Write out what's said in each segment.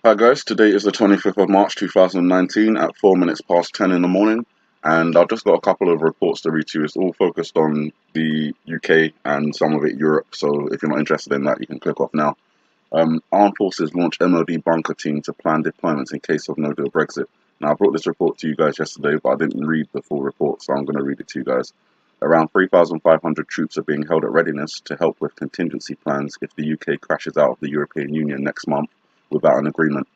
Hi guys, today is the 25th of March 2019 at 4 minutes past 10 in the morning, and I've just got a couple of reports to read to you. It's all focused on the UK and some of it Europe, so if you're not interested in that, you can click off now. Armed Forces launch MOD bunker team to plan deployments in case of no-deal Brexit. Now, I brought this report to you guys yesterday, but I didn't read the full report, so I'm going to read it to you guys. Around 3,500 troops are being held at readiness to help with contingency plans if the UK crashes out of the European Union next month without an agreement.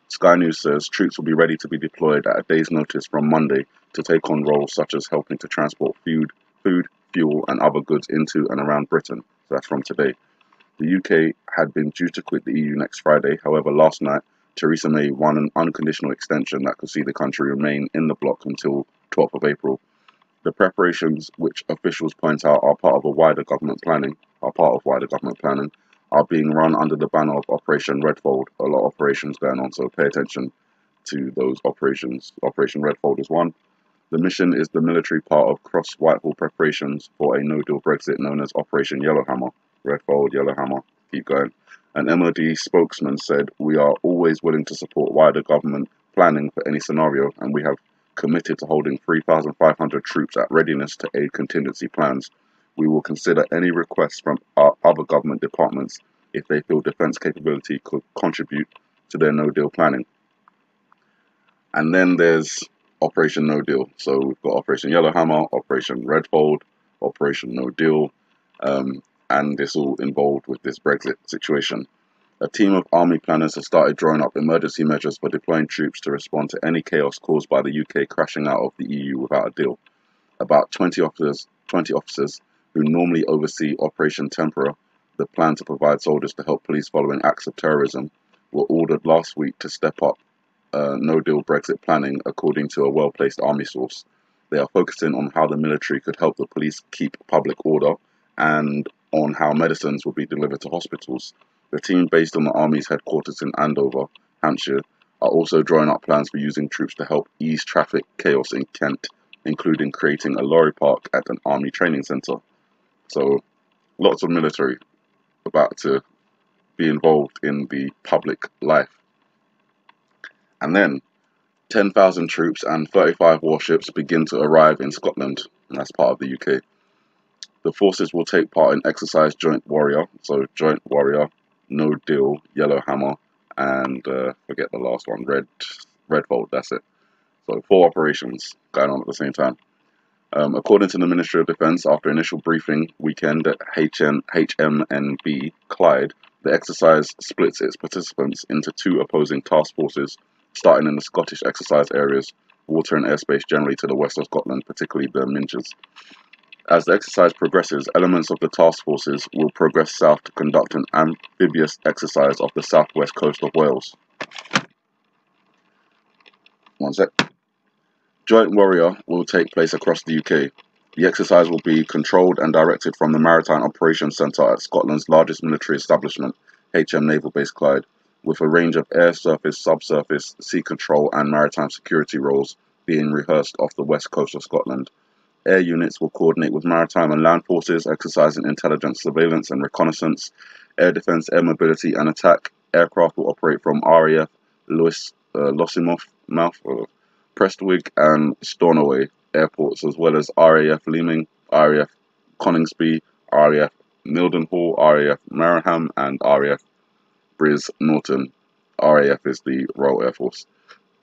Sky News says troops will be ready to be deployed at a day's notice from Monday to take on roles such as helping to transport food, fuel, and other goods into and around Britain. So that's from today. The UK had been due to quit the EU next Friday. However, last night, Theresa May won an unconditional extension that could see the country remain in the bloc until 12th of April. The preparations, which officials point out are part of wider government planning, are being run under the banner of Operation Redfold. A lot of operations going on, so pay attention to those operations. Operation Redfold is one. The mission is the military part of cross-Whitehall preparations for a no-deal Brexit known as Operation Yellowhammer. Redfold, Yellowhammer, keep going. An MOD spokesman said, "We are always willing to support wider government planning for any scenario, and we have committed to holding 3,500 troops at readiness to aid contingency plans. We will consider any requests from our other government departments if they feel defence capability could contribute to their no-deal planning." And then there's Operation No Deal. So we've got Operation Yellowhammer, Operation Redfold, Operation No Deal, and it's all involved with this Brexit situation. A team of army planners has started drawing up emergency measures for deploying troops to respond to any chaos caused by the UK crashing out of the EU without a deal. About 20 officers who normally oversee Operation Tempora, the plan to provide soldiers to help police following acts of terrorism, were ordered last week to step up no-deal Brexit planning, according to a well-placed army source. They are focusing on how the military could help the police keep public order and on how medicines will be delivered to hospitals. The team, based on the Army's headquarters in Andover, Hampshire, are also drawing up plans for using troops to help ease traffic chaos in Kent, including creating a lorry park at an Army training centre. So, lots of military about to be involved in the public life. And then 10,000 troops and 35 warships begin to arrive in Scotland, and that's part of the UK. The forces will take part in exercise Joint Warrior, so Joint Warrior, No Deal, Yellowhammer, and forget the last one, Redfold, that's it. So 4 operations going on at the same time. According to the Ministry of Defence, after initial briefing weekend at HMNB Clyde, the exercise splits its participants into 2 opposing task forces, starting in the Scottish exercise areas, water and airspace generally to the west of Scotland, particularly the Minges. As the exercise progresses, elements of the task forces will progress south to conduct an amphibious exercise off the southwest coast of Wales. One sec. Joint Warrior will take place across the UK. The exercise will be controlled and directed from the Maritime Operations Centre at Scotland's largest military establishment, HM Naval Base Clyde, with a range of air, surface, subsurface, sea control and maritime security roles being rehearsed off the west coast of Scotland. Air units will coordinate with maritime and land forces, exercising intelligence, surveillance and reconnaissance, air defence, air mobility and attack. Aircraft will operate from RAF Lossiemouth, Prestwig and Stornoway airports, as well as RAF Leeming, RAF Coningsby, RAF Mildenhall, RAF Mareham and RAF Briz Norton. RAF is the Royal Air Force.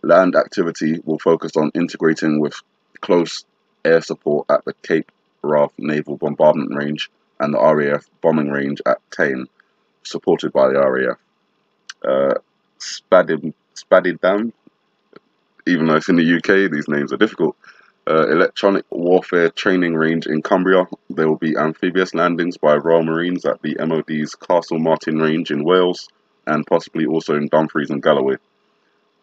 Land activity will focus on integrating with close air support at the Cape Wrath Naval Bombardment Range and the RAF Bombing Range at Tain, supported by the RAF. Spaddydam, even though it's in the UK, these names are difficult. Electronic Warfare Training Range in Cumbria. There will be amphibious landings by Royal Marines at the MOD's Castle Martin Range in Wales, and possibly also in Dumfries and Galloway.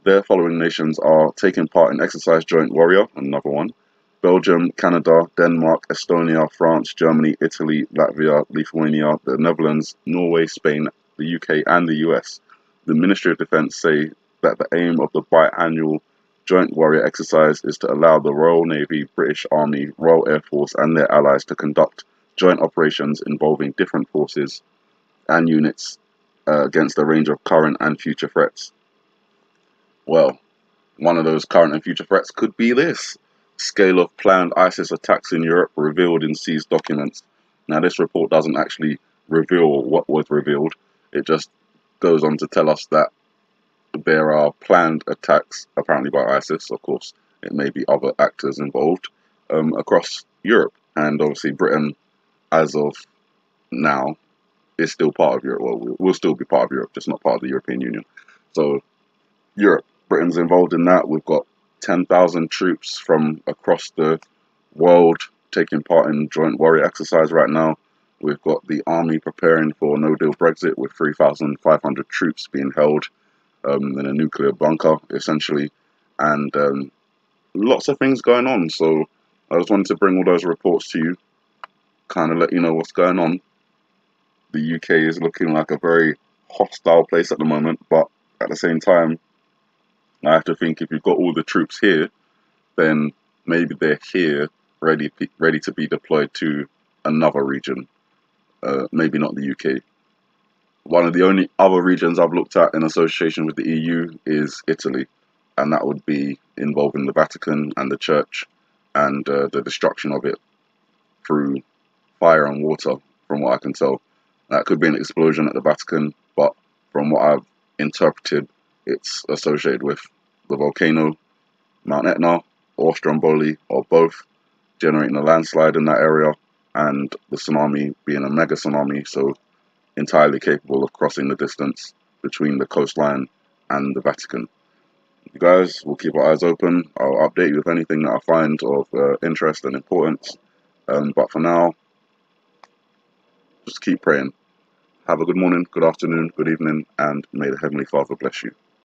Their following nations are taking part in Exercise Joint Warrior, another one: Belgium, Canada, Denmark, Estonia, France, Germany, Italy, Latvia, Lithuania, the Netherlands, Norway, Spain, the UK, and the US. The Ministry of Defence say that the aim of the biannual Joint Warrior exercise is to allow the Royal Navy, British Army, Royal Air Force, and their allies to conduct joint operations involving different forces and units against a range of current and future threats. Well, one of those current and future threats could be this. Scale of planned ISIS attacks in Europe revealed in seized documents. Now, this report doesn't actually reveal what was revealed. It just goes on to tell us that there are planned attacks, apparently by ISIS. Of course, it may be other actors involved, across Europe. And obviously, Britain, as of now, is still part of Europe. Well, we'll still be part of Europe, just not part of the European Union. So, Europe, Britain's involved in that. We've got 10,000 troops from across the world taking part in joint warrior exercise right now. We've got the army preparing for no-deal Brexit with 3,500 troops being held in a nuclear bunker, essentially, and lots of things going on. So I just wanted to bring all those reports to you, kind of let you know what's going on. The UK is looking like a very hostile place at the moment, but at the same time, I have to think if you've got all the troops here, then maybe they're here ready to be deployed to another region, maybe not the UK. One of the only other regions I've looked at in association with the EU is Italy, and that would be involving the Vatican and the Church and the destruction of it through fire and water, from what I can tell. That could be an explosion at the Vatican, but from what I've interpreted, it's associated with the volcano, Mount Etna, or Stromboli, or both, generating a landslide in that area, and the tsunami being a mega tsunami, so entirely capable of crossing the distance between the coastline and the Vatican. You guys, we'll keep our eyes open. I'll update you with anything that I find of interest and importance. But for now, just keep praying. Have a good morning, good afternoon, good evening, and may the Heavenly Father bless you.